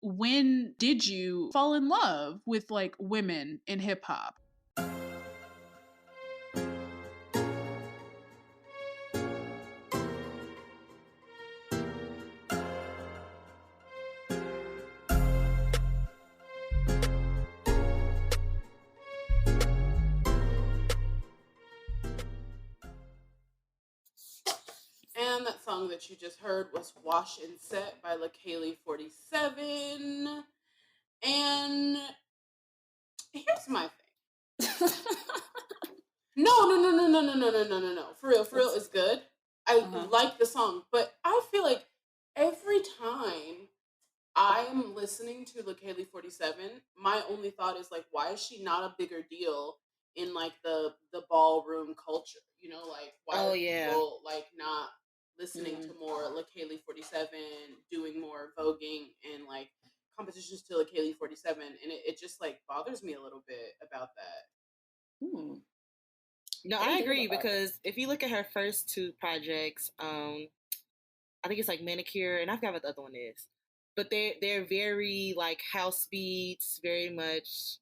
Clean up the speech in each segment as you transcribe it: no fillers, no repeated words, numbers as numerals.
when did you fall in love with like women in hip hop? And that song that you just heard was Wash and Set by Heyyyyyy 47. And here's my thing. No. For real, it's good. I like the song, but I feel like every time I'm listening to Heyyyyyy 47, my only thought is like, why is she not a bigger deal in like the ballroom culture? You know, like why are people like not listening to more Heyyyyyy 47, doing more voguing and like competitions to Heyyyyyy 47, and it just like bothers me a little bit about that. No, I agree, because if you look at her first two projects, I think it's like Manicure, and I forgot what the other one is, but they're very like house beats, very much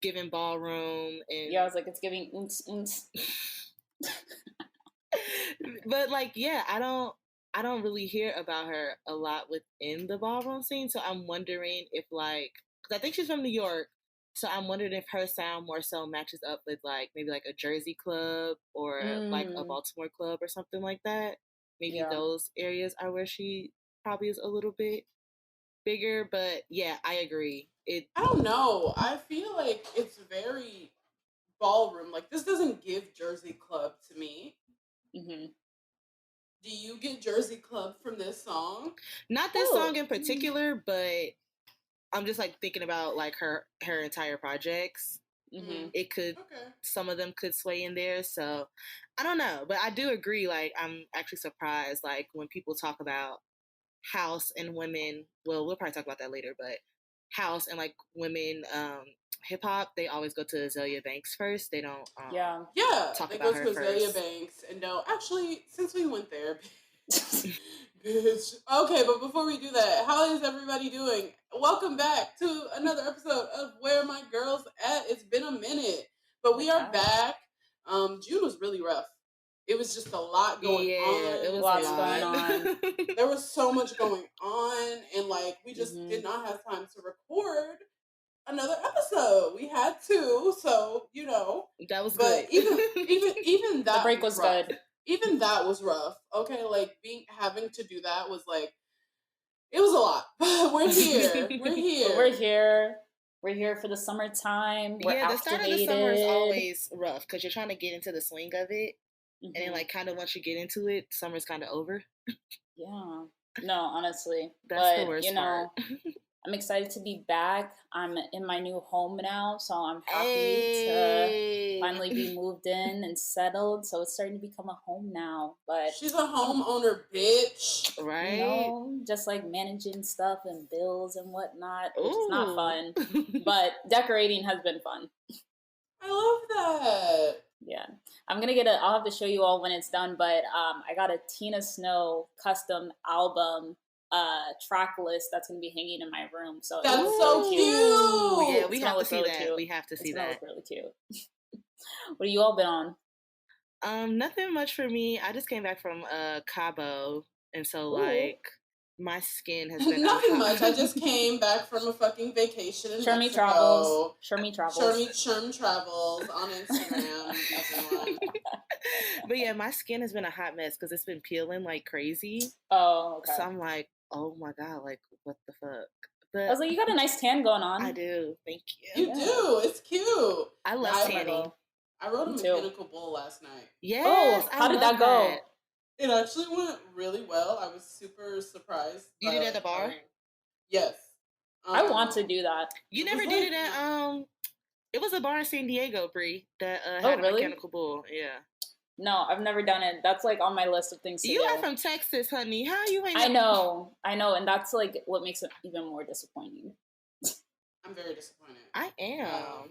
giving ballroom, and I was like, it's giving oons. But like, yeah, I don't really hear about her a lot within the ballroom scene, so I'm wondering if like, because I think she's from New York. So I'm wondering if her sound more so matches up with like maybe like a Jersey club or like a Baltimore club or something like that. Maybe those areas are where she probably is a little bit bigger. But yeah, I agree. I don't know. I feel like it's very ballroom. Like this doesn't give Jersey club to me. Mm-hmm. Do you get Jersey club from this song? Not this song in particular, but I'm just like thinking about like her entire projects. Mm-hmm. It could, some of them could sway in there. So I don't know, but I do agree. Like I'm actually surprised, like when people talk about house and women, well, we'll probably talk about that later, but house and like women, hip hop, they always go to Azalea Banks first. They don't, talk about her first. They go to Azalea Banks, and no, actually, since we went there, bitch. Okay, but before we do that, how is everybody doing? Welcome back to another episode of Where My Girls At. It's been a minute, but we are back. June was really rough. It was just a lot going on. It was lots going on. There was so much going on, and like we just did not have time to record another episode. We had to, so you know that was good. Even that the break was rough. good. Even that was rough. Okay, like having to do that was like, it was a lot. But we're here. We're here for the summertime. We're the start of the summer is always rough because you're trying to get into the swing of it, and then like kind of once you get into it, summer's kind of over. Yeah. No, honestly, that's the worst part. I'm excited to be back. I'm in my new home now, so I'm happy to finally be moved in and settled. So it's starting to become a home now. But she's a homeowner, bitch. Right? You know, just like managing stuff and bills and whatnot, which is not fun. But decorating has been fun. I love that. Yeah. I'll have to show you all when it's done, but I got a Tina Snow custom album track list that's gonna be hanging in my room. So that's so cute. Yeah, we have to see that. Cute. We have to see that. It's really cute. What have you all been on? Nothing much for me. I just came back from Cabo, and so like my skin has been nothing much. I just came back from a fucking vacation in Mexico. Travels. Sherm travels on Instagram. Everyone. But yeah, my skin has been a hot mess because it's been peeling like crazy. Oh, okay. So I'm like, oh my god, like what the fuck? But I was like, you got a nice tan going on. I do. Thank you. You do. It's cute. I love tanning. I rode a mechanical bull last night. Yes. Oh, how did that go? It actually went really well. I was super surprised. You did it at the bar? Yes. I want to do that. You never did it at it was a bar in San Diego, Bree, that had a mechanical bull. Yeah. No, I've never done it. That's like on my list of things to do. You are from Texas, honey. How you ain't? I know, and that's like what makes it even more disappointing. I'm very disappointed. I am.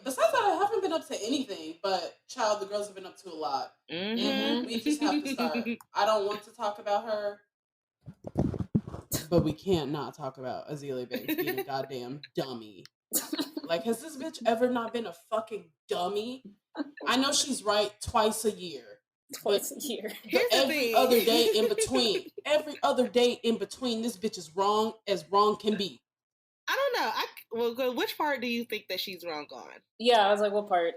Besides that, I haven't been up to anything, but child, the girls have been up to a lot. And we just have to start. I don't want to talk about her, But we can't not talk about Azealia Banks being a goddamn dummy. Like, has this bitch ever not been a fucking dummy? I know she's right twice a year. Twice a year. But every other day in between, this bitch is wrong as wrong can be. I don't know. Well, which part do you think that she's wrong on? Yeah, I was like, what part?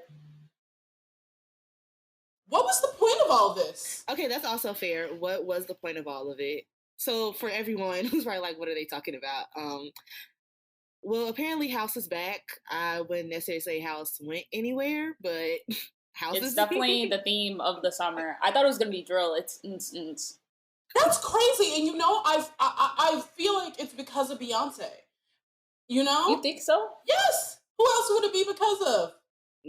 What was the point of all this? Okay, that's also fair. What was the point of all of it? So for everyone who's probably like, what are they talking about? Well, apparently House is back. I wouldn't necessarily say House went anywhere, but House It's is definitely the theme of the summer. I thought it was gonna be drill. It's That's crazy, and you know, I feel like it's because of Beyonce. You know? You think so? Yes. Who else would it be because of?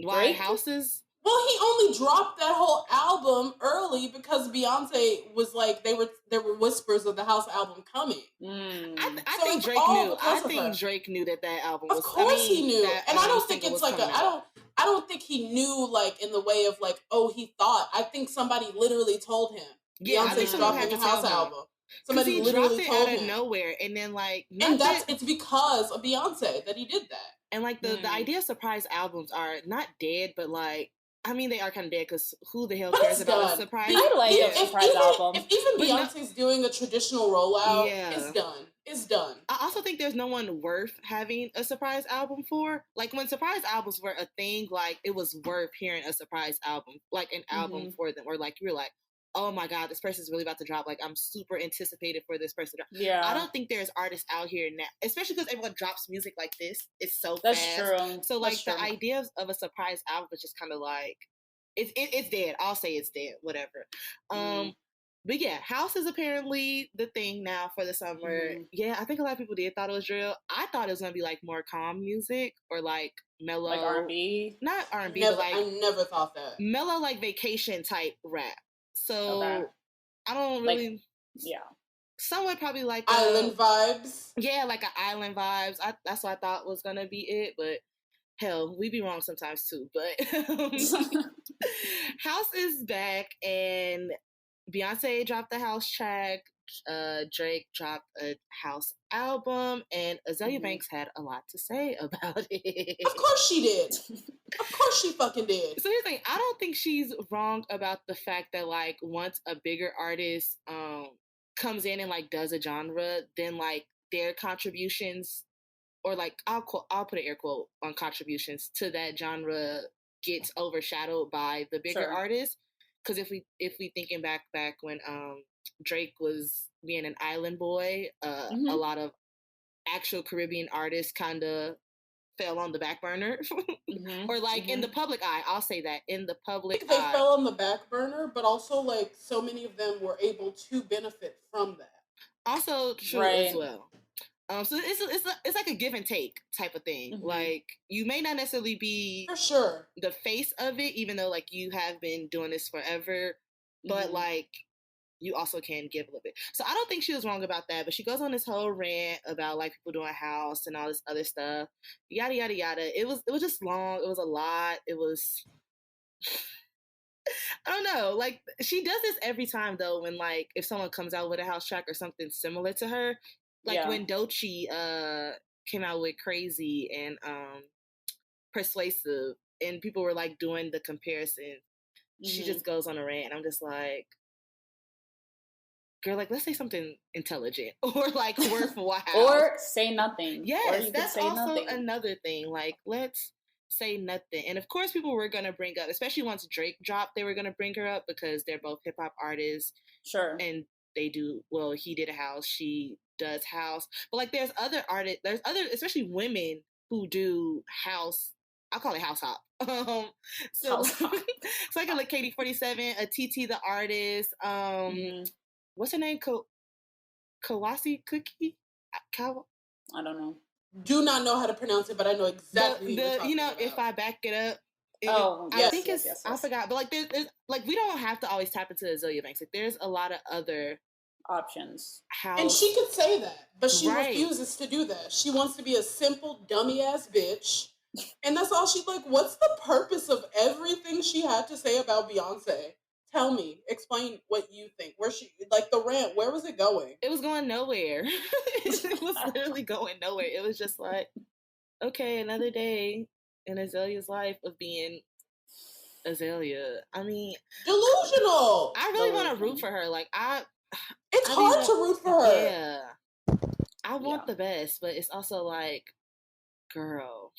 Why Drake? Houses? Well, he only dropped that whole album early because Beyonce was like, there were whispers of the House album coming. I think Drake knew. I think Drake knew that album was. Of course he knew, and I don't think it's like I don't think he knew like in the way of like, oh, he thought. I think somebody literally told him. Yeah, Beyonce's dropping a House album. Somebody literally told him out of nowhere, and then like, it's because of Beyonce that he did that. And like the idea of surprise albums are not dead, but like, I mean, they are kind of dead because who the hell cares about a surprise? I like a surprise album. If even Beyonce's doing a traditional rollout, it's done. It's done. I also think there's no one worth having a surprise album for. Like when surprise albums were a thing, like it was worth hearing a surprise album, like an album for them, or like you were like, oh my god, this person's really about to drop. Like I'm super anticipated for this person to drop. Yeah. I don't think there's artists out here now, especially because everyone drops music like this. It's so That's fast. true. So like the idea of a surprise album is just kind of like it's dead. I'll say it's dead. Whatever. But yeah, House is apparently the thing now for the summer. Yeah, I think a lot of people thought it was drill. I thought it was gonna be like more calm music or like mellow, like R&B. Not R&B, but like I never thought that mellow, like vacation type rap. So I don't really. Yeah. Someone probably like island vibes. Yeah, like an island vibes. That's what I thought was gonna be it, but hell, we be wrong sometimes too. But House is back, and Beyonce dropped the House track. Drake dropped a House album, and Azealia Banks had a lot to say about it. Of course she did. Of course she fucking did. So here's the thing. I don't think she's wrong about the fact that like once a bigger artist comes in and like does a genre, then like their contributions, or like I'll put an air quote on contributions to that genre, gets overshadowed by the bigger artists. Because if we thinking back when Drake was being an island boy, a lot of actual Caribbean artists kind of fell on the back burner, or like in the public eye. I'll say that in the public eye, they fell on the back burner, but also like so many of them were able to benefit from that. Also true as well. So it's like a give and take type of thing. Like you may not necessarily be for sure the face of it, even though like you have been doing this forever, but like you also can give a little bit. So I don't think she was wrong about that, but she goes on this whole rant about like people doing House and all this other stuff, yada yada yada. It was just long. It was a lot. It was. I don't know. Like she does this every time though. When like if someone comes out with a House track or something similar to her. Like when Doechii came out with Crazy and Persuasive, and people were like doing the comparison, she just goes on a rant, and I'm just like, girl, like let's say something intelligent or like worthwhile, or say nothing. Yes, that's also another thing. Like let's say nothing. And of course, people were gonna bring up, especially once Drake dropped, they were gonna bring her up because they're both hip hop artists. Sure, and they do well. He did a House. She does House, but like there's other artists, there's other, especially women who do House. I'll call it House Hop. So it's like a like Katie 47, a TT the artist. What's her name? Kawasi Cookie. I don't know. Do not know how to pronounce it, but I know exactly. You know, about. If I back it up. I think it's. I forgot, but like there's like we don't have to always tap into Azealia Banks. Like there's a lot of other options. And she could say that, but she refuses to do that. She wants to be a simple dummy ass bitch, and that's all she like. What's the purpose of everything she had to say about Beyonce? Tell me, explain what you think. Where she, like the rant, where was it going? It was going nowhere. It was literally going nowhere. It was just like, okay, another day in Azalea's life of being Azalea. I mean, delusional. I really want to root for her. Like it's hard to root for her. Yeah, I want the best, but it's also like, girl.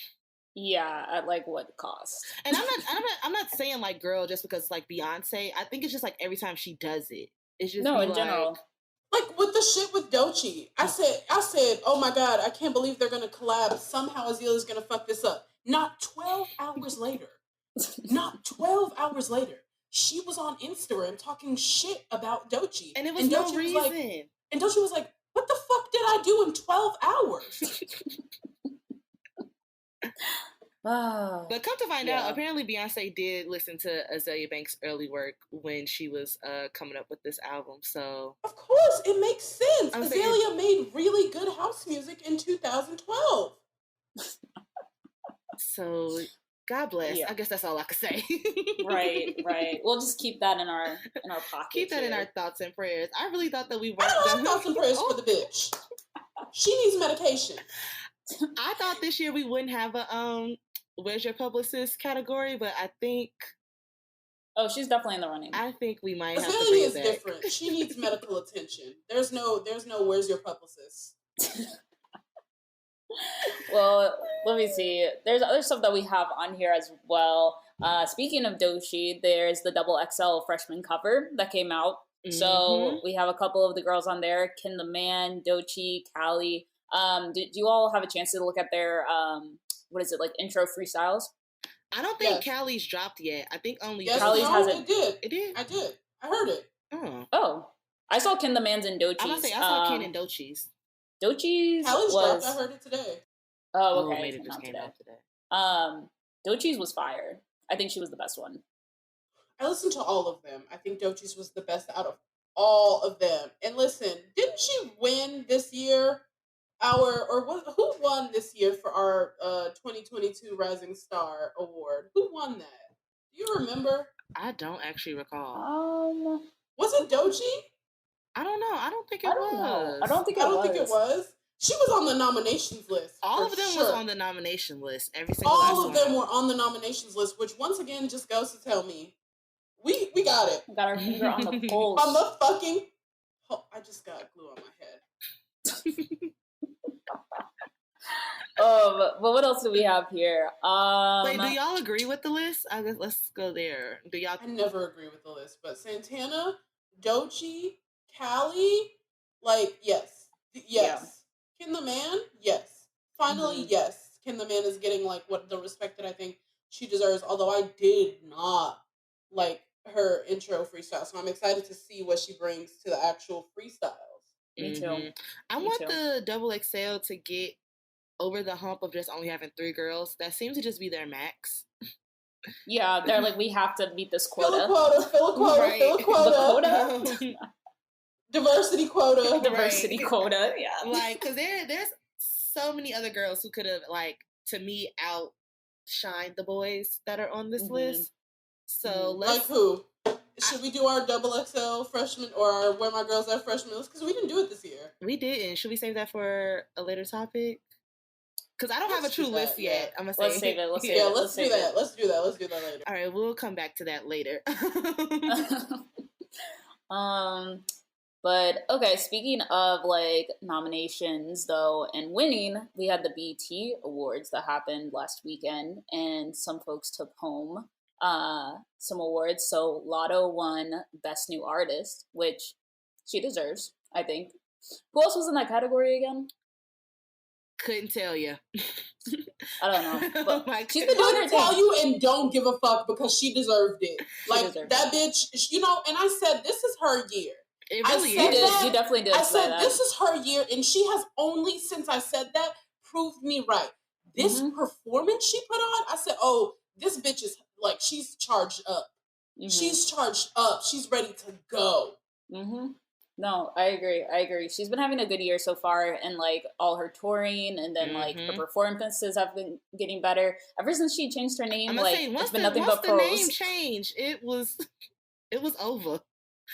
Yeah, at like what cost? And I'm not saying like girl just because it's like Beyonce. I think it's just like every time she does it, it's just in general. Like with the shit with Doechii, I said, oh my god, I can't believe they're gonna collab. Somehow Azalea's gonna fuck this up. Not 12 hours later. Not 12 hours later, she was on Instagram talking shit about Doechii. And it was no reason. And Doechii was like, what the fuck did I do in 12 hours? But come to find out, apparently Beyonce did listen to Azalea Banks' early work when she was coming up with this album. So of course, it makes sense. Azalea made really good house music in 2012. So God bless. I guess that's all I could say. Right. We'll just keep that in our pocket. Keep that in our thoughts and prayers. I really thought that we weren't. I don't have thoughts and prayers for the bitch. She needs medication. I thought this year we wouldn't have a Where's Your Publicist category, but I think... Oh, she's definitely in the running. I think we might have to Azalea bring is it back. different. She needs medical attention. There's no Where's Your Publicist. Well, let me see. There's other stuff that we have on here as well. Speaking of Doechii, there's the Double XL freshman cover that came out. Mm-hmm. So we have a couple of the girls on there. Kin the Man, Doechii, Callie. Did you all have a chance to look at their what is it, like intro freestyles? I don't think Callie's dropped yet. I think only Callie's hasn't. It did. I did. I heard it. Oh. I saw Kin the Man's and Doechii's. I must say I saw Kin and Doechii's. Doechii's Callie's dropped. I heard it today. Oh, okay. Maybe it just came out today. Doechii's was fire. I think she was the best one. I listened to all of them. I think Doechii's was the best out of all of them. And listen, didn't she win this year? Who won this year for our 2022 Rising Star Award? Who won that? Do you remember? I don't actually recall. Was it Doechii? I don't know. I don't think it was. I don't think it was. She was on the nominations list. All of them was on the nomination list. Every single all of them were on the nominations list, which once again just goes to tell me we got it. We got our finger on the pulse. On the fucking. Oh, I just got glue on my head. But what else do we have here? Wait, do y'all agree with the list? I guess let's go there. Do y'all? I never agree with the list, but Santana, Doechii, Callie, like yes. Yeah. Kin the Man, yes. Finally, yes. Kin the Man is getting like what the respect that I think she deserves. Although I did not like her intro freestyle, so I'm excited to see what she brings to the actual freestyles. Me too. I want the Double XL to get over the hump of just only having 3 girls. That seems to just be their max. Yeah, they're like, we have to meet this quota. Fill a quota. Diversity quota. Yeah. Like, because there's so many other girls who could have, like, to me, outshined the boys that are on this list. So let's... Like who? Should we do our Double XL freshman or our Where My Girls Are freshman list? Because we didn't do it this year. We didn't. Should we save that for a later topic? Because I don't have a true list yet. I'm gonna say. Let's save it. Let's do that. Let's do that later. All right, we'll come back to that later. But okay, speaking of like nominations though and winning, we had the BET Awards that happened last weekend, and some folks took home some awards. So Lotto won Best New Artist, which she deserves, I think. Who else was in that category again? Couldn't tell you. I don't know. But she's been doing her thing. Tell you and don't give a fuck because she deserved it. That bitch, you know. And I said this is her year. It really is. You definitely did. I said this is her year, and she has only since I said that proved me right. This performance she put on, I said, oh, this bitch is like she's charged up. She's charged up. She's ready to go. No, I agree. She's been having a good year so far, and like all her touring, and then like her performances have been getting better ever since she changed her name. Like it's been nothing but pros. Once the name changed, it was it was over.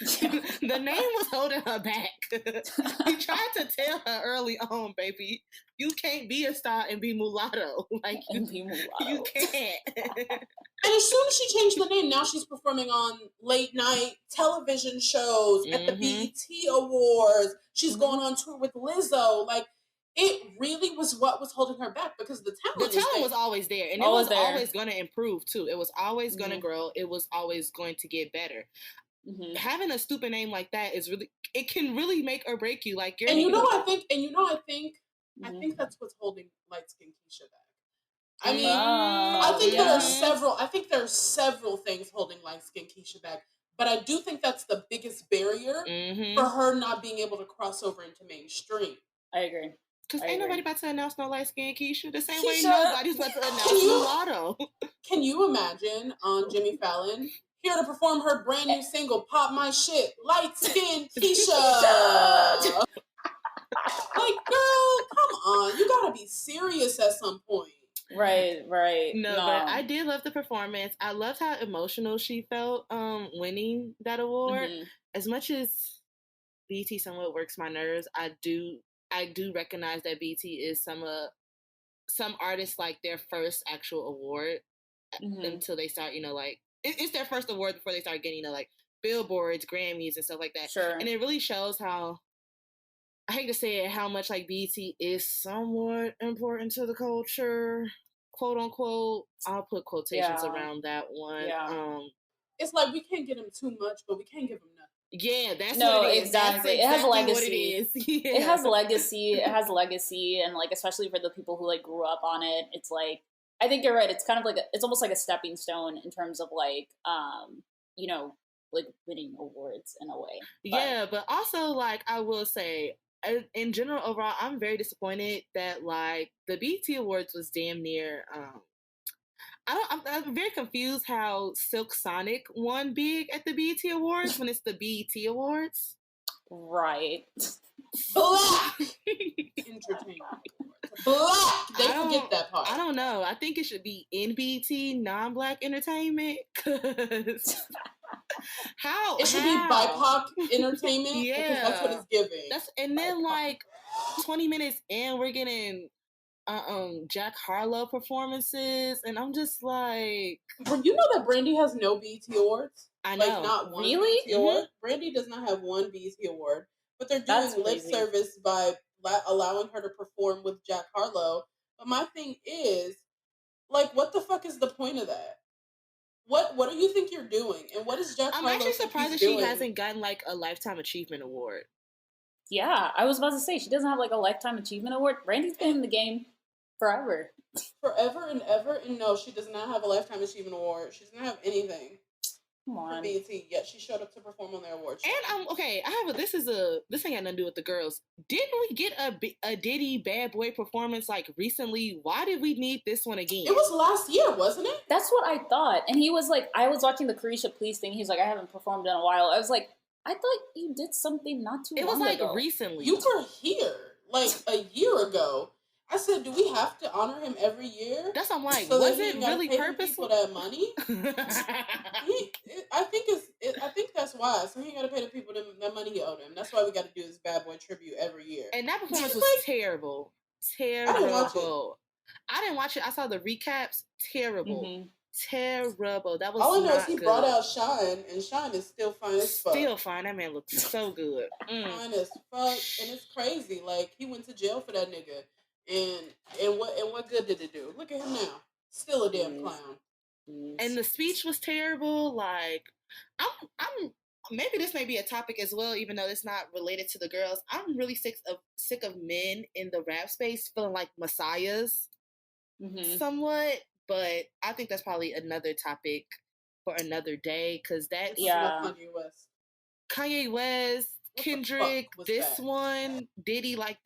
The name was holding her back. He tried to tell her early on, baby, you can't be a star and be mulatto. Like, you can't. And as soon as she changed the name, now she's performing on late night television shows, at the BET Awards. She's going on tour with Lizzo. Like, it really was what was holding her back, because the talent was always there. And it was always going to improve, too. It was always going to grow. It was always going to get better. Having a stupid name like that is really, it can really make or break you. Like, I think that's what's holding light skin Keisha back. I mean, I think there are several things holding light skin Keisha back, but I do think that's the biggest barrier for her not being able to cross over into mainstream. I agree. Because ain't nobody about to announce no light skin Keisha the same way nobody's about to announce mulatto. Can you imagine on Jimmy Fallon, here to perform her brand new single, Pop My Shit, Light Skin Keisha? Like, girl, come on. You gotta be serious at some point. Right. No, but I did love the performance. I loved how emotional she felt winning that award. As much as BT somewhat works my nerves, I do recognize that BT is some artists, like, their first actual award until they start, like, it's their first award before they start getting, like, Billboards, Grammys, and stuff like that. Sure. And it really shows how, I hate to say it, how much, like, BT is somewhat important to the culture, quote unquote. I'll put quotations around that one. Yeah. It's like, we can't get him too much, but we can't give him nothing. Yeah, that's what it is. Exactly. It has legacy. What it is. Yeah. It has legacy. It has legacy, and, like, especially for the people who, like, grew up on it, it's like, I think you're right. It's kind of like it's almost like a stepping stone in terms of, like, like, winning awards in a way. But also, like, I will say, in general, overall, I'm very disappointed that, like, the BET Awards was damn near. I'm very confused how Silk Sonic won big at the BET Awards when it's the BET Awards. Right. Black entertainment. Black. They forget that part. I don't know. I think it should be NBT, non-black entertainment. Cause it should be BIPOC entertainment. Yeah, because that's what it's giving. And then, like, 20 minutes in, we're getting Jack Harlow performances, and I'm just like, you know that Brandy has no BET awards. I know, like, not one really. BET award. Brandy does not have one BET award, but they're doing lip service by allowing her to perform with Jack Harlow. But my thing is, like, what the fuck is the point of that? What do you think you're doing? And what is Jack Harlow? I'm actually surprised that she hasn't gotten, like, a Lifetime Achievement Award. Yeah, I was about to say, she doesn't have, like, a Lifetime Achievement Award. Brandy's been in the game forever. Forever and ever? And no, she does not have a Lifetime Achievement Award. She doesn't have anything. Come on. BET, yet she showed up to perform on their award show. And this ain't got nothing to do with the girls. Didn't we get a Diddy Bad Boy performance, like, recently? Why did we need this one again? It was last year, wasn't it? That's what I thought. And he was like, I was watching the Carisha Please thing. He's like, I haven't performed in a while. I was like, I thought you did something not too long ago. It was, like, recently. You were here, like, a year ago. I said, do we have to honor him every year? That's what I'm like. So was it really For purposeful? that money? I think that's why. So he got to pay the people that money he owed him. That's why we got to do this Bad Boy tribute every year. And that performance was terrible. Terrible. I didn't watch it. I saw the recaps. Terrible. Terrible. That was all I know is he brought out Shine, and Shine is still fine as fuck. Still fine. That man looks so good. Fine as fuck, and it's crazy. Like, he went to jail for that nigga. And what good did it do? Look at him now. Still a damn clown. And the speech was terrible. Like, I'm maybe this may be a topic as well, even though it's not related to the girls. I'm really sick of men in the rap space feeling like messiahs somewhat. But I think that's probably another topic for another day, because that Kanye West, Kendrick, this one, Diddy, like,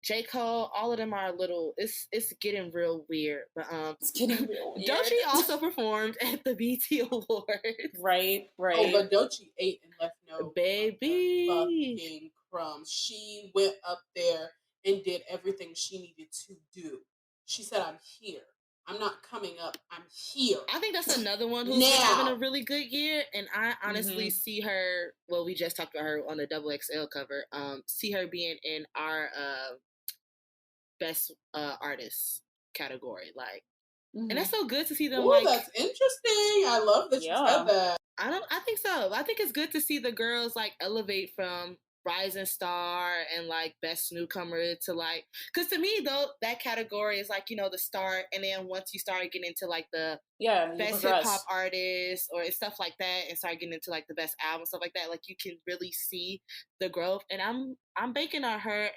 J. Cole, all of them are a little. It's getting real weird, but it's getting real weird. Doechii also performed at the BET Awards. Right. Oh, but Doechii ate and left no baby fucking crumbs. She went up there and did everything she needed to do. She said, "I'm here. I'm not coming up. I'm here. I think that's another one who's having a really good year, and I honestly see her. Well, we just talked about her on the XXL cover. See her being in our best artist category, like, and that's so good to see them. Ooh, that's interesting. I love that you said that. I think so. I think it's good to see the girls like elevate from rising star and like best newcomer to like, because to me though that category is like, you know, the start, and then once you start getting into like the best hip hop artist or stuff like that, and start getting into like the best album, stuff like that, like you can really see the growth. And I'm banking on her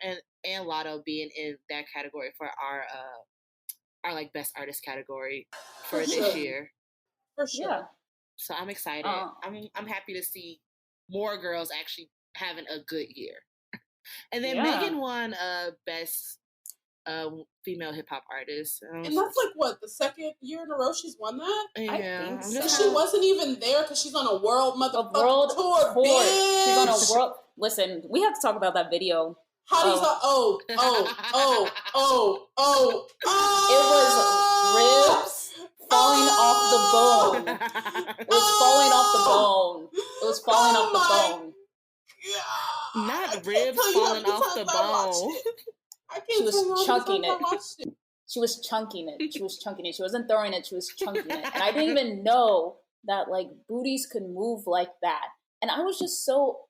and Lotto being in that category for our like best artist category for this year. For sure. Yeah. So I'm excited. I'm happy to see more girls actually having a good year. And then Megan won best female hip hop artist. And that's like what, the second year in a row she's won that? Yeah. I think so. She wasn't even there because she's on a world motherfucking tour. Bitch. She's on a world. Listen, we have to talk about that video. How do you It was ribs falling off the bone. It was falling off the bone. It was falling off the bone. Yeah. Not ribs falling off the bone. She was chunking it. She was chunking it. She was chunking it. She wasn't throwing it. She was chunking it. And I didn't even know that like booties could move like that. And I was just so,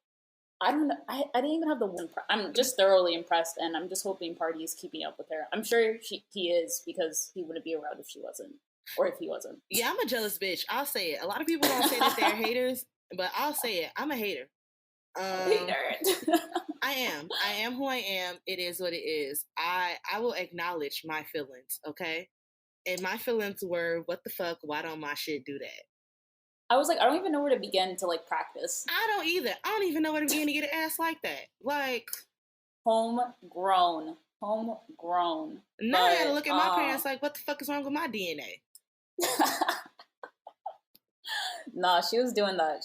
I don't know. I didn't even have the one. I'm just thoroughly impressed, and I'm just hoping Party is keeping up with her. I'm sure he is, because he wouldn't be around if she wasn't, or if he wasn't. Yeah, I'm a jealous bitch. I'll say it. A lot of people don't say that they're haters, but I'll say it. I'm a hater. I am who I am. It is what it is. I will acknowledge my feelings, okay? And my feelings were, what the fuck? Why don't my shit do that? I was like, I don't even know where to begin to like practice. I don't either. I don't even know where to begin to get an ass like that. Like homegrown. Now I gotta look at my parents like, what the fuck is wrong with my DNA? Nah, she was doing that.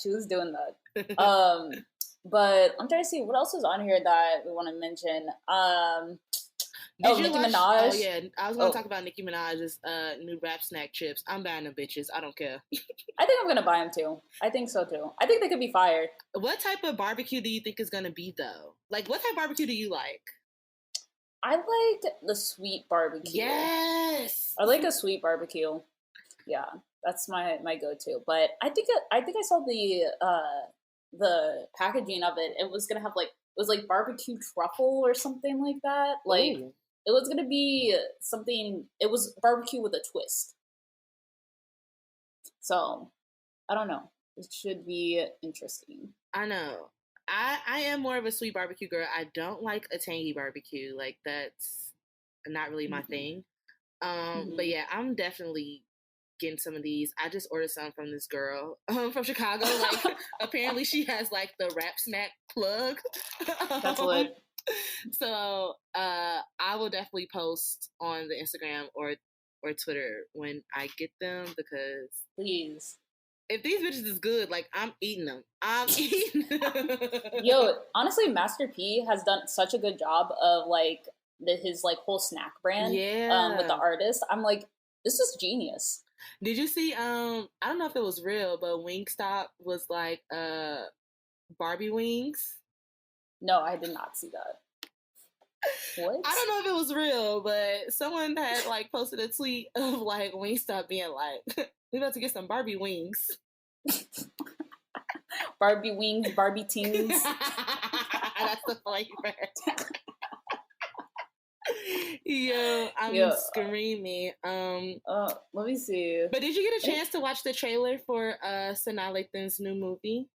But I'm trying to see what else is on here that we want to mention. Nicki Minaj. Oh yeah, I was gonna talk about Nicki Minaj's new rap snack chips. I'm buying them bitches. I don't care. I think I'm gonna buy them too. I think so too. I think they could be fired. What type of barbecue do you think is gonna be though? Like, what type of barbecue do you like? I like the sweet barbecue. Yes, I like a sweet barbecue. Yeah, that's my go-to. But I think I saw the packaging of it. It was gonna have like, it was like barbecue truffle or something like that. Like, ooh. It was gonna be something. It was barbecue with a twist. So I don't know. It should be interesting. I know. I am more of a sweet barbecue girl. I don't like a tangy barbecue. Like, that's not really my thing. But yeah, I'm definitely getting some of these. I just ordered some from this girl from Chicago. Like, apparently she has like the rap snack plug. That's lit. So I will definitely post on the Instagram or Twitter when I get them, because please, if these bitches is good, like, I'm eating them. I'm eating them. Yo, honestly, Master P has done such a good job of like his like whole snack brand. Yeah. With the artist. I'm like, this is genius. Did you see, I don't know if it was real, but Wingstop was like Barbie wings? No, I did not see that. What? I don't know if it was real, but someone had like posted a tweet of like Wingstop being like, we about to get some Barbie wings. Barbie wings, Barbie teens. That's the flavor. Yo, I'm screaming. Let me see. But did you get a chance to watch the trailer for Sanaa Lathan's new movie?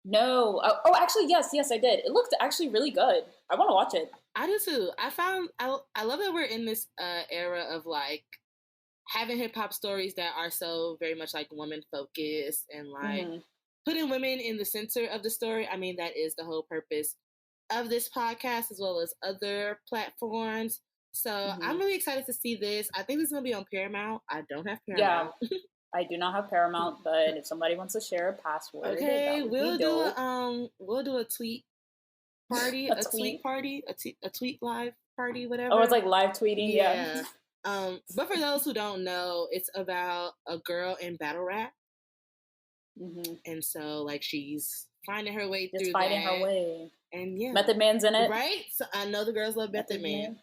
No. Actually, yes, I did. It looked actually really good. I want to watch it. I do too. I love that we're in this era of like having hip hop stories that are so very much like woman focused and like putting women in the center of the story. I mean, that is the whole purpose of this podcast as well as other platforms. So I'm really excited to see this. I think this is going to be on Paramount. I don't have Paramount. Yeah, I do not have Paramount, but if somebody wants to share a password, okay, we'll do a tweet party, a tweet live party, whatever. Oh, it's like live tweeting. Yeah. But for those who don't know, it's about a girl in battle rap. Mm-hmm. And so, like, she's finding her way through fighting her way. And yeah. Method Man's in it. Right? So I know the girls love Method Man.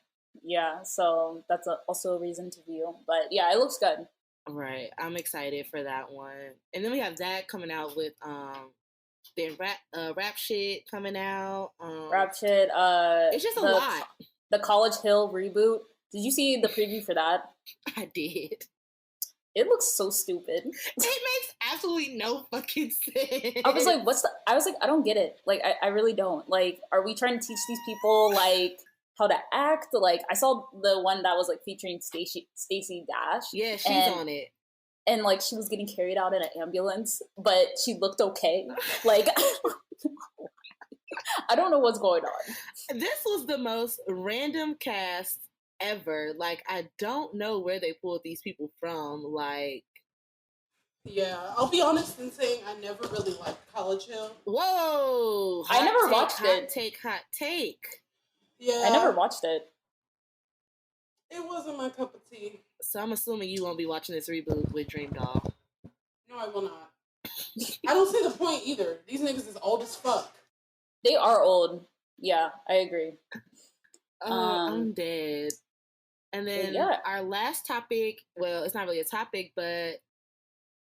Yeah, so that's also a reason to view. But yeah, it looks good. Right. I'm excited for that one. And then we have that coming out with then rap shit coming out. Rap shit. It's just a lot. The College Hill reboot. Did you see the preview for that? I did. It looks so stupid. It makes absolutely no fucking sense. I was like, I don't get it. Like, I really don't. Like, are we trying to teach these people, like, how to act? Like, I saw the one that was, like, featuring Stacey Dash. Yeah, she's on it. And, like, she was getting carried out in an ambulance, but she looked okay. Like, I don't know what's going on. This was the most random cast ever. Like, I don't know where they pulled these people from. Like, yeah, I'll be honest in saying I never really liked College Hill. Whoa! I never watched it. Hot take. Yeah, I never watched it. It wasn't my cup of tea. So I'm assuming you won't be watching this reboot with Dream Doll. No, I will not. I don't see the point either. These niggas is old as fuck. They are old. Yeah, I agree. I'm dead. And then our last topic, well, it's not really a topic, but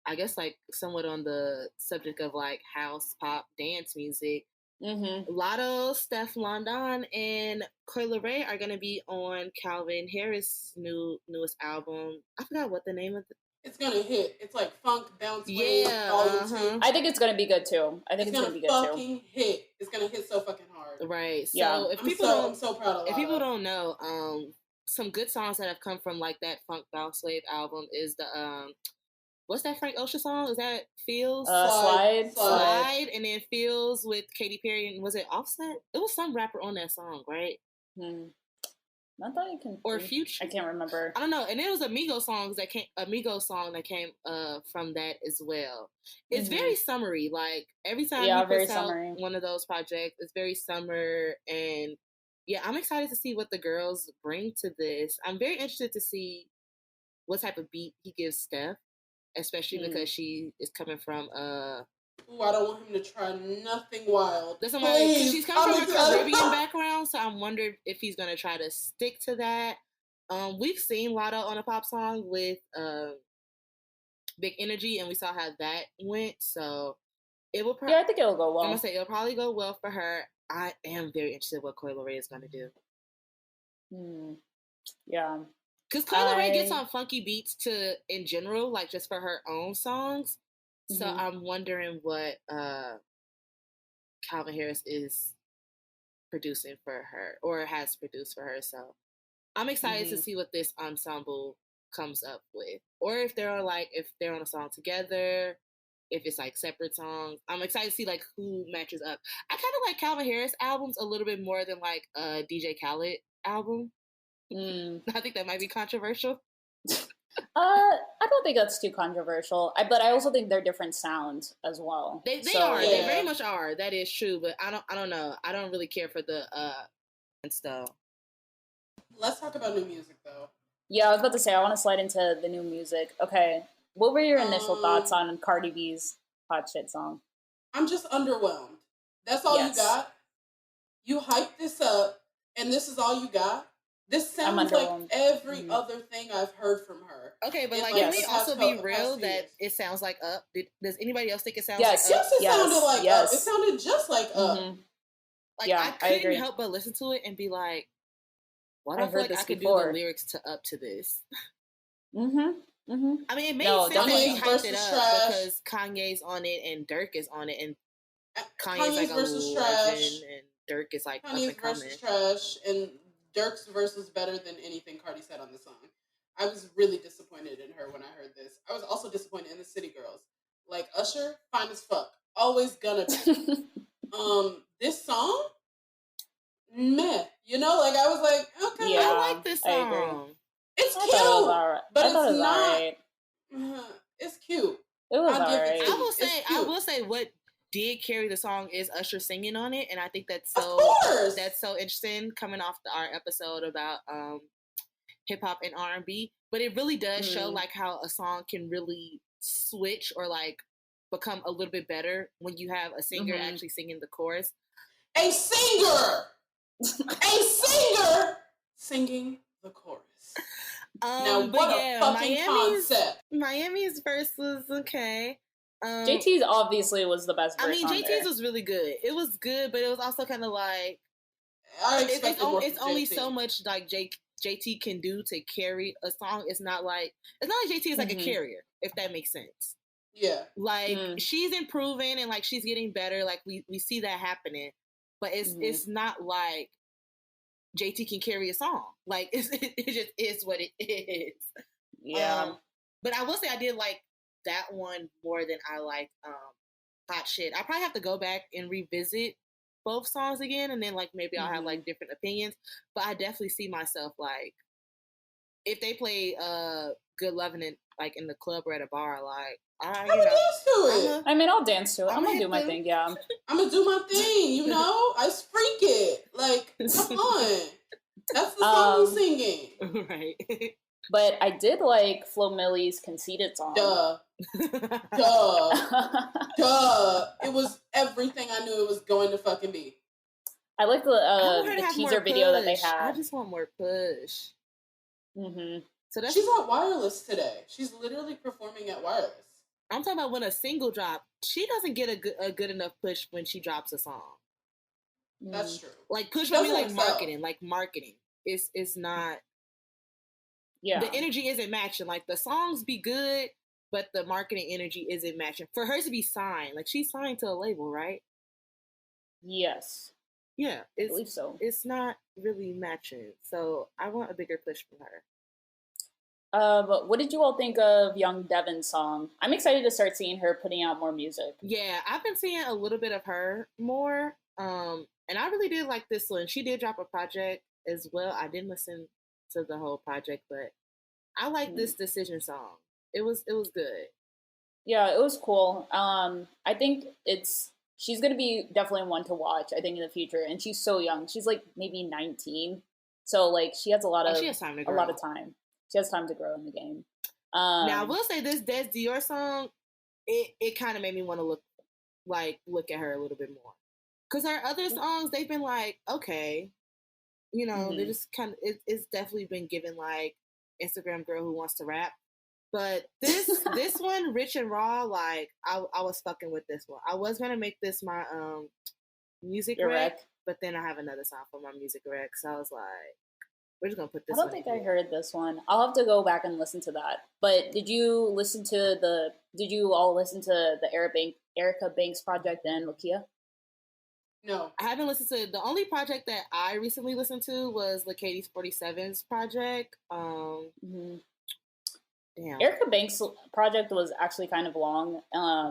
I guess like somewhat on the subject of like house, pop, dance music. Mm-hmm. Lotto, Steph London, and Coi Leray are going to be on Calvin Harris' newest album. I forgot what the name of It's going to hit. It's like Funk, Bounce, Wave, Volume 2. I think it's going to be good too. It's going to be good too. Fucking hit. It's going to hit so fucking hard. Right. So if people I'm so proud of Lotto. If people don't know, some good songs that have come from like that Funk, Bounce, Wave album is the what's that Frank Ocean song? Is that Feels? Slide. And then Feels with Katy Perry. And was it Offset? It was some rapper on that song, right? I thought it can. Or Future. I can't remember. I don't know. And it was a Migos song that came from that as well. It's very summery. Like every time he puts out one of those projects, it's very summer. And yeah, I'm excited to see what the girls bring to this. I'm very interested to see what type of beat he gives Steph. Especially because she is coming from Ooh, I don't want him to try nothing wild. That's because she's coming from a Caribbean background, so I'm wondering if he's gonna try to stick to that. We've seen Lotto on a pop song with Big Energy, and we saw how that went. So it will probably. Yeah, I think it'll go well. I'm gonna say it'll probably go well for her. I am very interested in what Coi Leray is gonna do. Yeah. Because Coi Leray gets on funky beats in general, like just for her own songs. So I'm wondering what Calvin Harris is producing for her or has produced for her. So I'm excited to see what this ensemble comes up with. Or if they're on a song together, if it's like separate songs. I'm excited to see like who matches up. I kind of like Calvin Harris albums a little bit more than like a DJ Khaled album. I think that might be controversial. I don't think that's too controversial. But I also think they're different sounds as well. They are. Yeah. They very much are. That is true. But I don't know. I don't really care for the and stuff. Let's talk about new music though. Yeah, I was about to say I want to slide into the new music. Okay, what were your initial thoughts on Cardi B's Hot Shit song? I'm just underwhelmed. That's all you got. You hyped this up, and this is all you got. This sounds like every other thing I've heard from her. Okay, but like, can we also be real that it sounds like Up? Does anybody else think it sounds like Up? Yes, it sounded like Up. It sounded just like Up. Like, I couldn't help but listen to it and be like, why don't I feel like I could do the lyrics to Up to this? I mean, it made sense that she hyped it up because Kanye's on it and Dirk is on it, and Kanye's like a legend, and Dirk is like Kanye's versus trash, and Dirk's verse was better than anything Cardi said on the song. I was really disappointed in her when I heard this. I was also disappointed in the City Girls. Like, Usher, fine as fuck. Always gonna be. This song, meh. You know, like, I was like, okay. Yeah, I like this song. It's cute, but it's not. It's cute. It was alright. I will say what did carry the song is Usher singing on it, and I think that's so interesting coming off our episode about hip hop and R&B, but it really does show like how a song can really switch or like become a little bit better when you have a singer actually singing the chorus. A singer singing the chorus. Now, what a fucking concept. Miami's verse was okay. JT's obviously was the best verse. I mean, JT's was really good. It was good, but it was also kind of like it's only so much like JT can do to carry a song. It's not like JT is like a carrier, if that makes sense. Yeah. Like she's improving and like she's getting better. Like we see that happening, but it's not like JT can carry a song. Like it just is what it is. Yeah. But I will say I did like that one more than I like Hot Shit. I probably have to go back and revisit both songs again, and then like maybe I'll have like different opinions. But I definitely see myself like if they play Good Lovin' in like in the club or at a bar, like I'm gonna dance to it. I mean, I'll dance to it. I'm gonna do my thing. Yeah, I'm gonna do my thing. You know, I freak it. Like, come on, that's the song he's singing, right? But I did like Flo Milli's Conceited song. Duh. It was everything I knew it was going to fucking be. I like the teaser video that they had. I just want more push. So she's at Wireless today. She's literally performing at Wireless. I'm talking about when a single drop, she doesn't get a good enough push when she drops a song. That's true. Like push would be like marketing. Like marketing. It's not. Yeah. The energy isn't matching. Like the songs be good, but the marketing energy isn't matching. For her to be signed, like she's signed to a label, right? Yes. Yeah, I believe so. It's not really matching. So I want a bigger push from her. But what did you all think of Young Devin's song? I'm excited to start seeing her putting out more music. Yeah, I've been seeing a little bit of her more. And I really did like this one. She did drop a project as well. I didn't listen to the whole project, but I like this Decision song. It was good. Yeah, it was cool. I think she's gonna be definitely one to watch, I think, in the future. And she's so young. She's like maybe 19. So like she has a lot of time. She has time to grow in the game. Now I will say this Des Dior song, it kind of made me want to look at her a little bit more. Because her other songs, they've been like, okay, you know, they just kind of, it's definitely been given like Instagram girl who wants to rap. But this one, Rich and Raw, like I was fucking with this one. I was gonna make this my music rec, but then I have another song for my music rec, so I was like, we're just gonna put this. I don't think I heard this one. I'll have to go back and listen to that. But did you all listen to the Erica Banks project and Lakia? No. I haven't listened to it. The only project that I recently listened to was Lacatie's 47's project. Damn. Erica Banks' project was actually kind of long.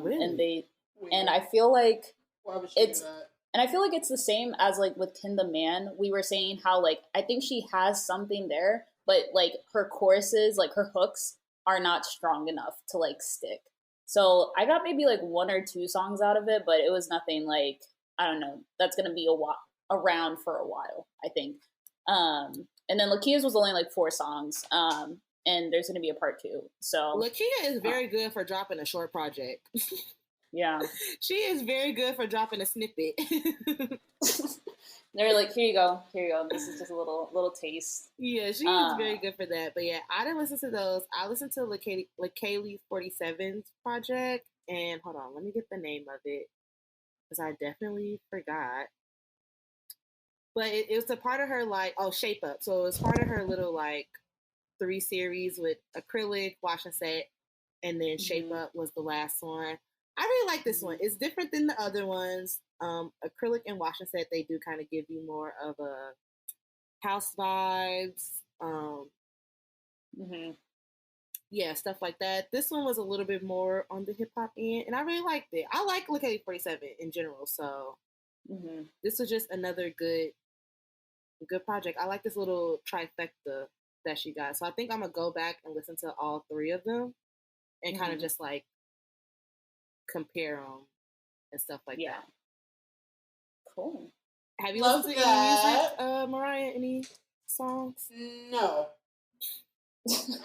Really? And I feel like why would she do that? And I feel like it's the same as like with Kin the Man. We were saying how like I think she has something there, but like her choruses, like her hooks are not strong enough to like stick. So I got maybe like one or two songs out of it, but it was nothing like, I don't know, that's gonna be around for a while, I think. And then Lakia's was only like 4 songs. And there's gonna be a part 2. So Lakia is very good for dropping a short project. Yeah. She is very good for dropping a snippet. They're like, here you go. This is just a little taste. Yeah, she is very good for that. But yeah, I didn't listen to those. I listened to Lacaylee 47's project. And hold on, let me get the name of it. Because I definitely forgot. But it was a part of her, like, Shape Up. So it was part of her little, like, 3 series with acrylic, wash and set. And then Shape Up was the last one. I really like this one. It's different than the other ones. Acrylic and wash and set, they do kind of give you more of a house vibes. Yeah, stuff like that. This one was a little bit more on the hip hop end, and I really liked it. I like Look at 47 in general, so this was just another good project. I like this little trifecta that she got. So I think I'm gonna go back and listen to all 3 of them and kind of just like compare them and stuff like that. Cool. Have you listened to any music, Mariah? Any songs? No.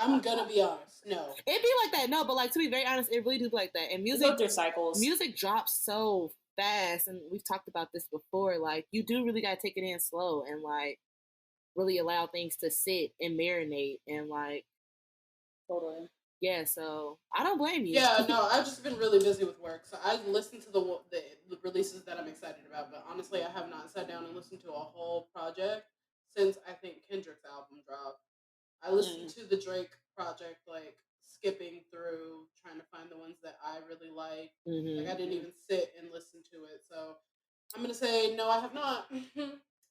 I'm gonna be honest. No. It'd be like that. No, but like to be very honest, it really do be like that. And music, go through cycles. Music drops so fast, and we've talked about this before. Like you do really gotta take it in slow and like really allow things to sit and marinate and like Totally. Yeah, so I don't blame you. Yeah, no, I've just been really busy with work, so I listen to the releases that I'm excited about. But honestly, I have not sat down and listened to a whole project since I think Kendrick's album dropped. I listened to the Drake project, like skipping through, trying to find the ones that I really like. Like I didn't even sit and listen to it. So I'm gonna say no, I have not.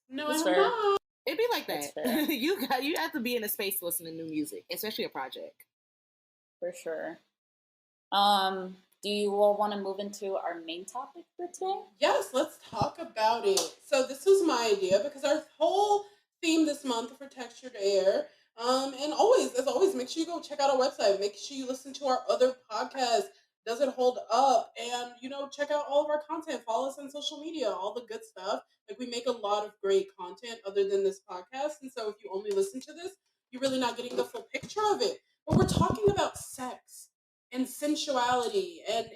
No, That's I have fair. not. It'd be like that. You have to be in a space to listen to new music, especially a project. For sure. Do you all want to move into our main topic for today? Yes, let's talk about it. So this was my idea because our whole theme this month for Textured Air, and always, as always, make sure you go check out our website. Make sure you listen to our other podcasts. Does it hold up? And check out all of our content. Follow us on social media, all the good stuff. Like we make a lot of great content other than this podcast, and so if you only listen to this, you're really not getting the full picture of it. But we're talking about sex and sensuality and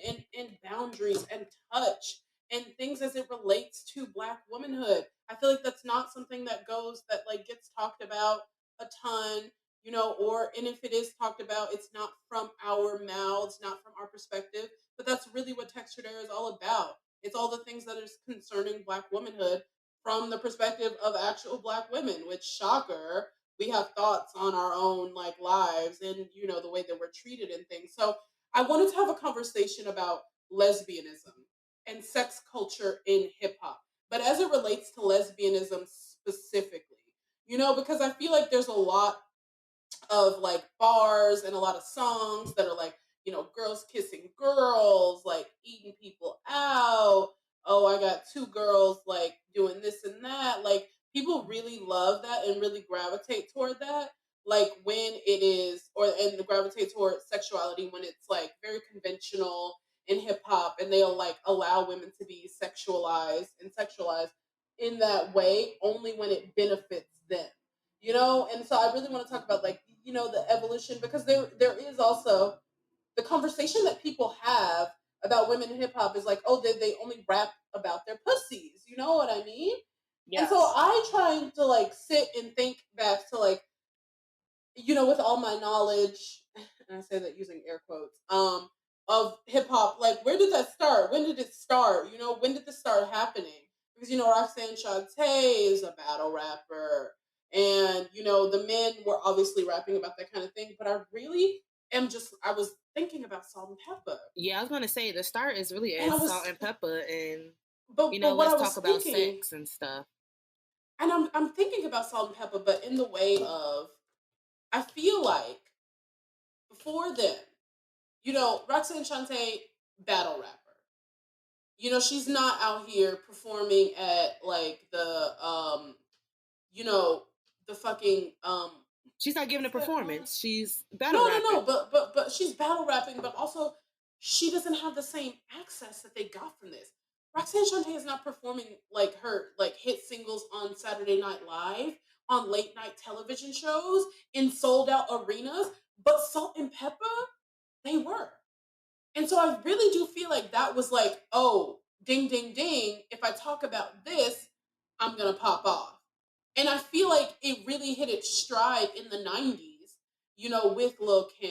boundaries and touch and things as it relates to Black womanhood. I feel like that's not something that gets talked about a ton, and if it is talked about, it's not from our mouths, not from our perspective. But that's really what Textured Air is all about. It's all the things that is concerning Black womanhood from the perspective of actual Black women, which, shocker, we have thoughts on our own like lives and the way that we're treated and things. So I wanted to have a conversation about lesbianism and sex culture in hip hop, but as it relates to lesbianism specifically, because I feel like there's a lot of like bars and a lot of songs that are like, girls kissing girls, like eating people out. Oh, I got two girls like doing this and that. Like people really love that and really gravitate toward that. Like when it is, and gravitate toward sexuality when it's like very conventional in hip hop, and they'll like allow women to be sexualized in that way only when it benefits them. And so I really want to talk about like the evolution, because there is also the conversation that people have about women in hip hop is like, oh, they only rap about their pussies, you know what I mean? Yes. And so I try to like sit and think back to like, with all my knowledge, and I say that using air quotes, of hip hop, like where did that start? When did it start? When did this start happening? Because Roxanne Shante is a battle rapper, and the men were obviously rapping about that kind of thing. But I was thinking about Salt and Pepper. Yeah, I was gonna say the start is really as Salt and Pepper, and but let's talk about sex and stuff. And I'm thinking about Salt and Pepper, but in the way of, I feel like before then, Roxanne Shante, battle rapper. She's not out here performing at like the fucking she's not giving a performance. She's battle rapping. No, but she's battle rapping, but also she doesn't have the same access that they got from this. Roxanne Shante is not performing like her like hit singles on Saturday Night Live, on late night television shows, in sold out arenas, but Salt and Pepper, they were. And so I really do feel like that was like, oh, ding, ding, ding. If I talk about this, I'm going to pop off. And I feel like it really hit its stride in the 90s, with Lil' Kim,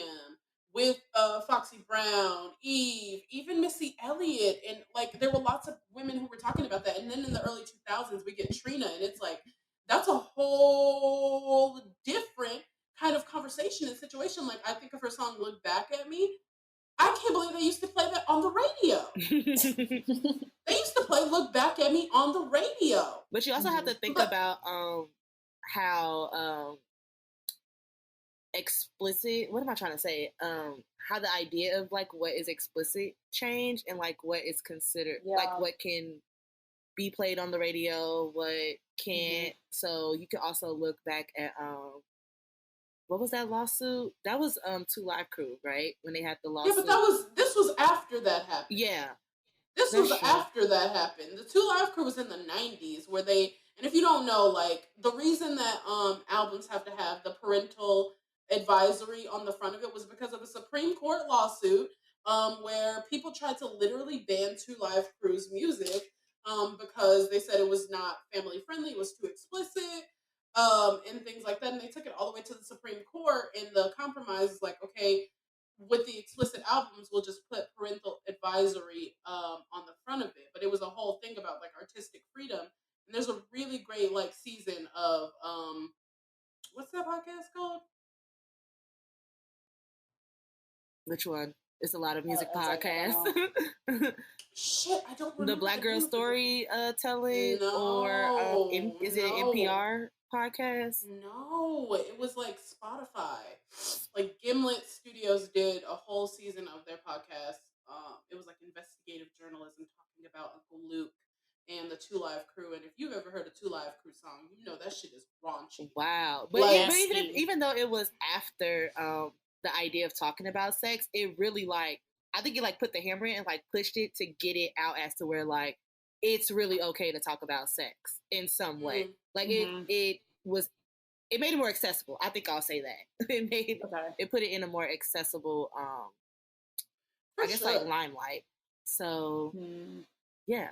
with Foxy Brown, Eve, even Missy Elliott. And like, there were lots of women who were talking about that. And then in the early 2000s, we get Trina, and it's like, that's a whole different kind of conversation and situation. Like, I think of her song, Look Back at Me. I can't believe they used to play that on the radio. They used to play Look Back at Me on the radio. But you also have to think about how explicit, what am I trying to say? How the idea of like what is explicit changed, and like what is considered, like what can be played on the radio, what can't. So you can also look back at what was that lawsuit? That was 2 Live Crew, right? When they had the lawsuit. Yeah, but this was after that happened. Yeah. This was after that happened. The 2 Live Crew was in the 90s, where and if you don't know, like the reason that albums have to have the parental advisory on the front of it was because of a Supreme Court lawsuit where people tried to literally ban Two Live Crew's music because they said it was not family friendly, it was too explicit, and things like that. And they took it all the way to the Supreme Court, and the compromise is like, okay, with the explicit albums, we'll just put parental advisory on the front of it. But it was a whole thing about like artistic freedom. And there's a really great like season of what's that podcast called? Which one? It's a lot of music podcasts. Shit, I don't remember. The Black Girl Story telling, no, or is it an NPR podcast? No, it was like Spotify. Like Gimlet Studios did a whole season of their podcast. It was like investigative journalism talking about Uncle Luke and the Two Live Crew. And if you've ever heard a Two Live Crew song, you know that shit is raunchy. Wow. But, like, even though it was after the idea of talking about sex, it really like, I think it like put the hammer in and like pushed it to get it out as to where like it's really okay to talk about sex in some way. Like it made it more accessible. I think I'll say that. It put it in a more accessible I guess like limelight. So yeah.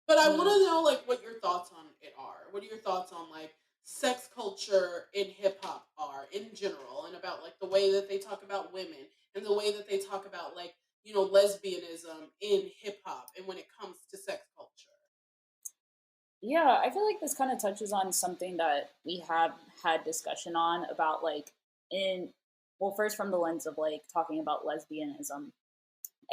But I want to know like what your thoughts on it are. What are your thoughts on like sex culture in hip hop are in general, and about like the way that they talk about women and the way that they talk about like, you know, lesbianism in hip hop and when it comes to sex culture? Yeah, I feel like this kind of touches on something that we have had discussion on about like first from the lens of like talking about lesbianism.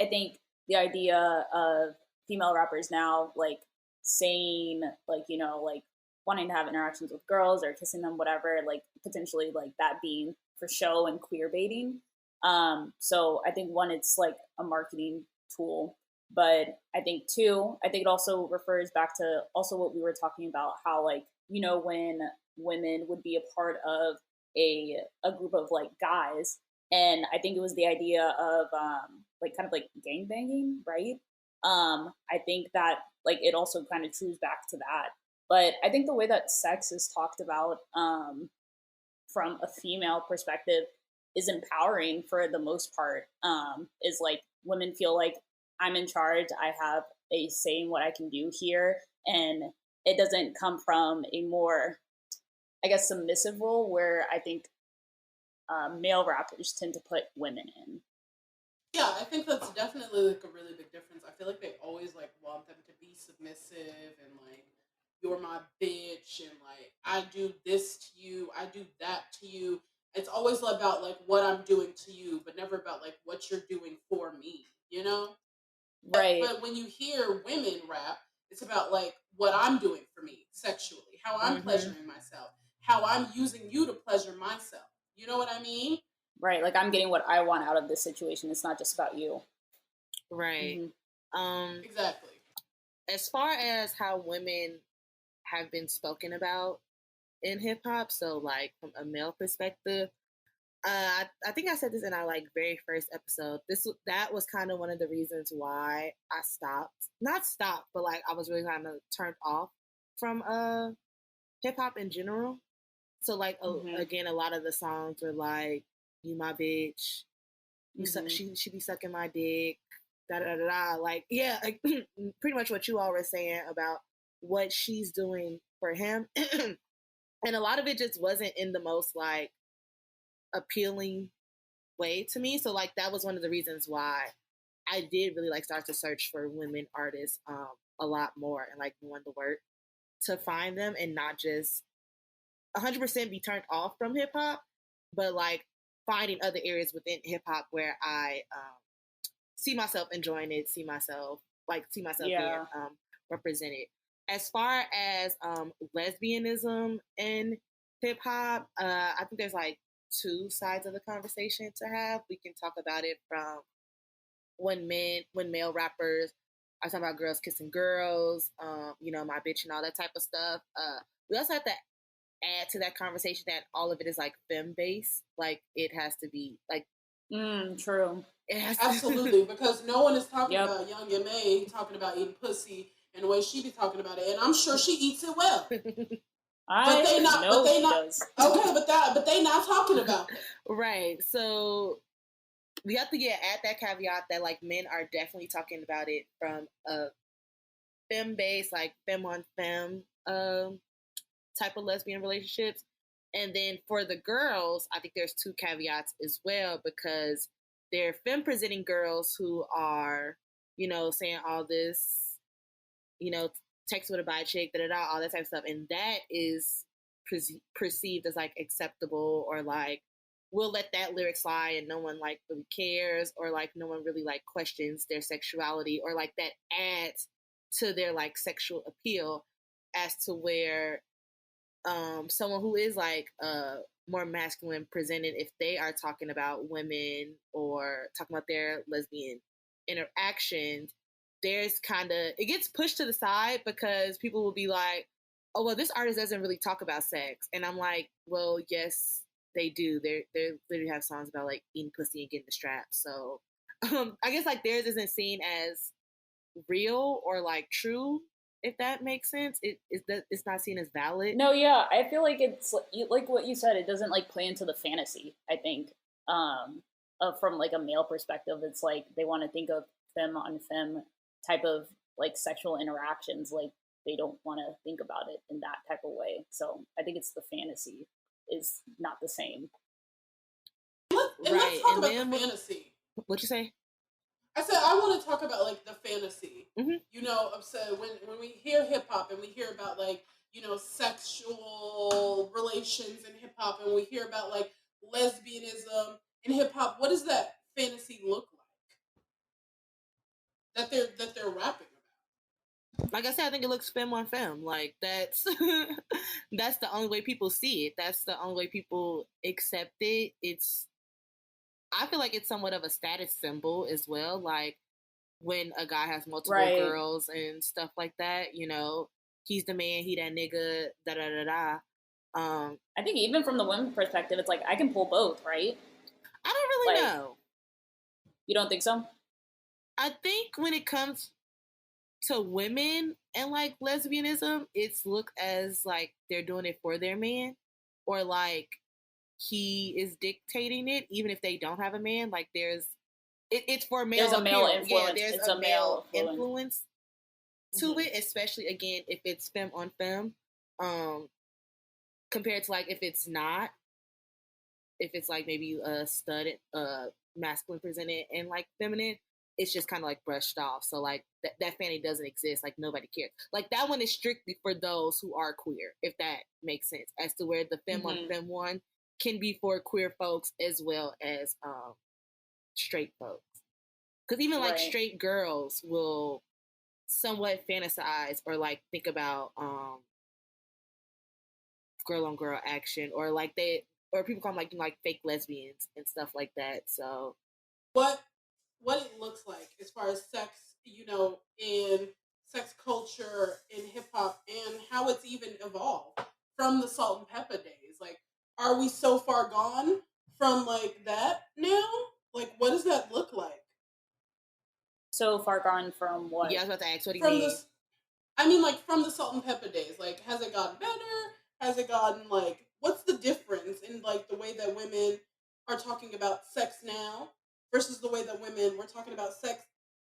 I think the idea of female rappers now like saying like, you know, like wanting to have interactions with girls or kissing them, whatever, like potentially like that being for show and queer baiting. So I think one, it's like a marketing tool, but I think two, I think it also refers back to also what we were talking about, how like, you know, when women would be a part of a group of like guys, and I think it was the idea of like kind of like gang banging, right? I think that like it also kind of trues back to that. But I think the way that sex is talked about from a female perspective is empowering for the most part. Is like women feel like I'm in charge, I have a say in what I can do here, and it doesn't come from a more, I guess, submissive role where I think male rappers tend to put women in. Yeah, I think that's definitely like a really big difference. I feel like they always like want them to be submissive and like, you're my bitch and like I do this to you, I do that to you. It's always about like what I'm doing to you, but never about like what you're doing for me, you know? Right. But when you hear women rap, it's about like what I'm doing for me sexually, how I'm pleasuring myself, how I'm using you to pleasure myself. You know what I mean? Right, like I'm getting what I want out of this situation. It's not just about you. Right. Exactly. As far as how women have been spoken about in hip hop, so like from a male perspective, I think I said this in our like very first episode. That was kind of one of the reasons why I not stopped, but like I was really kind of turned off from hip hop in general. So like again, a lot of the songs were like, "You my bitch," she be sucking my dick, da da da da. Like yeah, like, pretty much what you all were saying about what she's doing for him, and a lot of it just wasn't in the most like appealing way to me. So like that was one of the reasons why I did really like start to search for women artists a lot more and like doing the work to find them and not just 100% be turned off from hip hop, but like finding other areas within hip hop where I see myself enjoying it, see myself being represented. As far as lesbianism in hip hop, I think there's like two sides of the conversation to have. We can talk about it from when male rappers are talking about girls kissing girls, you know, my bitch and all that type of stuff. We also have to add to that conversation that all of it is like femme based. Like it has to be like true. It has absolutely because no one is talking about Young M.A. talking about eating pussy and the way she be talking about it, and I'm sure she eats it well. But they not. know But they she not. does. Okay, but they not talking about it. Right. So we have to add that caveat that like men are definitely talking about it from a femme based, like femme on femme type of lesbian relationships. And then for the girls, I think there's two caveats as well, because they're femme presenting girls who are, saying all this, text with a bi chick, all that type of stuff. And that is perceived as like acceptable, or like we'll let that lyric slide and no one like really cares, or like no one really like questions their sexuality, or like that adds to their like sexual appeal, as to where someone who is like more masculine presented, if they are talking about women or talking about their lesbian interactions, there's kind of, it gets pushed to the side because people will be like, oh, well, this artist doesn't really talk about sex. And I'm like, well, yes, they do. They literally have songs about like eating pussy and getting the strap. So I guess like theirs isn't seen as real or like true, if that makes sense. It's not seen as valid. No, yeah, I feel like it's like what you said. It doesn't like play into the fantasy. I think from like a male perspective, it's like they want to think of femme on femme type of like sexual interactions. Like they don't want to think about it in that type of way. So I think it's the fantasy is not the same. Let's talk about the fantasy. What'd you say? I said I want to talk about like the fantasy. Mm-hmm. So when we hear hip hop and we hear about like sexual relations in hip hop, and we hear about like lesbianism in hip hop, what does that fantasy look like that they're rapping about? Like I said, I think it looks femme on femme. Like that's that's the only way people see it. That's the only way people accept it. I feel like it's somewhat of a status symbol as well. Like when a guy has multiple girls and stuff like that, he's the man, he that nigga, da da da da. I think even from the women's perspective, it's like I can pull both, right? I don't really know. You don't think so? I think when it comes to women and like lesbianism, it's looked as like they're doing it for their man, or like he is dictating it, even if they don't have a man. Like it's for male. There's a male influence. Yeah, there's a male influence to it, especially again if it's femme on femme, compared to like if it's not, if it's like maybe a studded, masculine presented and like feminine, it's just kind of like brushed off. So like that fanny doesn't exist. Like nobody cares. Like that one is strictly for those who are queer, if that makes sense. As to where the femme on femme one can be for queer folks as well as straight folks. Because even like straight girls will somewhat fantasize or like think about girl on girl action, or like people call them like fake lesbians and stuff like that. So what it looks like as far as sex, in sex culture in hip hop, and how it's even evolved from the Salt and Pepper days. Like, are we so far gone from like that now? Like, what does that look like? So far gone from what? Yeah, I was about to ask, what do you mean? Like from the Salt and Pepper days. Like, has it gotten better? Has it gotten like, what's the difference in like the way that women are talking about sex now versus the way that women were talking about sex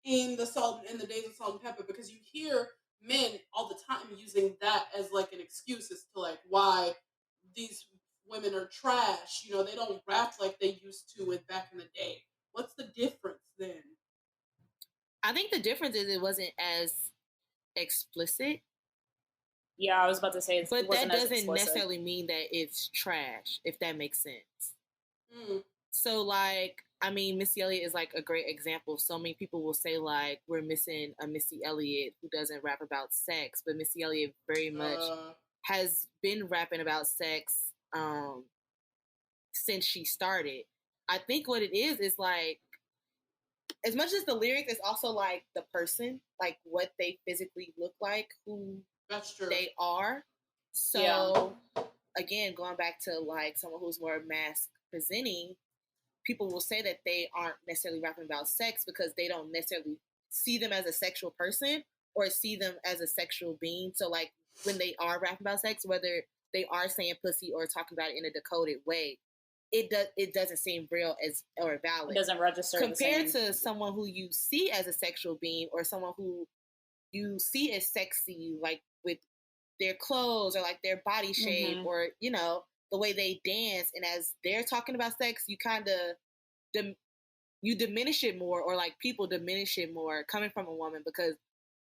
in the days of Salt and Pepper? Because you hear men all the time using that as like an excuse as to like why these women are trash. They don't rap like they used to back in the day. What's the difference then? I think the difference is it wasn't as explicit. Yeah, I was about to say, but that doesn't necessarily mean that it's trash, if that makes sense. So, like, I mean, Missy Elliott is like a great example. So many people will say like we're missing a Missy Elliott who doesn't rap about sex, but Missy Elliott very much has been rapping about sex since she started. I think what it is like, as much as the lyrics, it's also like the person, like what they physically look like, who they are. So again, going back to like someone who's more mask presenting, people will say that they aren't necessarily rapping about sex because they don't necessarily see them as a sexual person or see them as a sexual being. So like when they are rapping about sex, whether they are saying pussy or talking about it in a decoded way, it doesn't seem real or valid. It doesn't register compared to someone who you see as a sexual being or someone who you see as sexy, like with their clothes or like their body shape or, you know, the way they dance. And as they're talking about sex, you kind of, you diminish it more, or like people diminish it more coming from a woman, because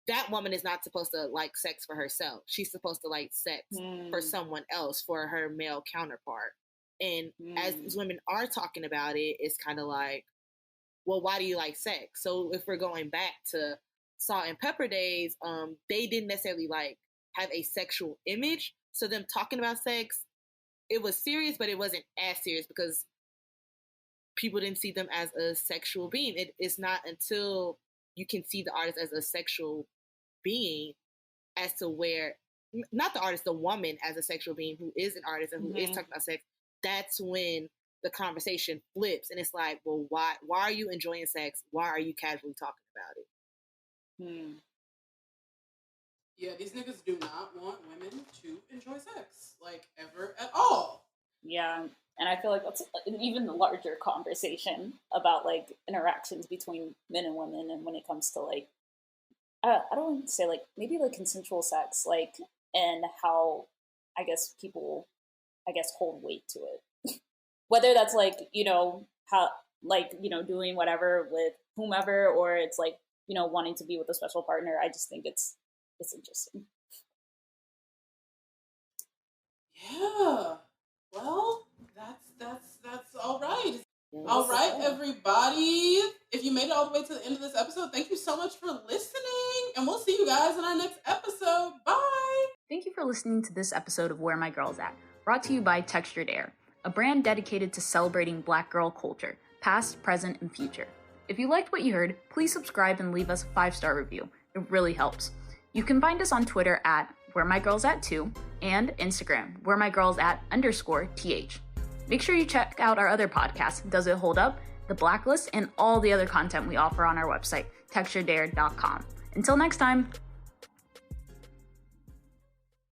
that woman is not supposed to like sex for herself. She's supposed to like sex for someone else, for her male counterpart. And as these women are talking about it, it's kind of like, well, why do you like sex? So if we're going back to Salt and Pepper days, they didn't necessarily like have a sexual image. So them talking about sex, it was serious, but it wasn't as serious because people didn't see them as a sexual being. It's not until you can see the artist as a sexual being as to where, not the artist, the woman as a sexual being who is an artist and who is talking about sex, that's when the conversation flips. And it's like, well, why are you enjoying sex? Why are you casually talking about it? Yeah, these niggas do not want women to enjoy sex, like, ever at all. Yeah, and I feel like that's an even larger conversation about, like, interactions between men and women, and when it comes to, like, I don't want to say, like, maybe, like, consensual sex, like, and how, I guess, people, hold weight to it. Whether that's, like, you know, how, like, you know, doing whatever with whomever, or it's, like, you know, wanting to be with a special partner. I just think it's interesting. Yeah. Well, that's all right. All right, everybody. If you made it all the way to the end of this episode, thank you so much for listening, and we'll see you guys in our next episode. Bye. Thank you for listening to this episode of Where My Girl's At, brought to you by Textured Air, a brand dedicated to celebrating Black girl culture, past, present, and future. If you liked what you heard, please subscribe and leave us a 5-star review. It really helps. You can find us on Twitter at WhereMyGirlsAt2 and Instagram, WhereMyGirlsAt_TH. Make sure you check out our other podcasts, Does It Hold Up?, The Blacklist, and all the other content we offer on our website, texturedair.com. Until next time.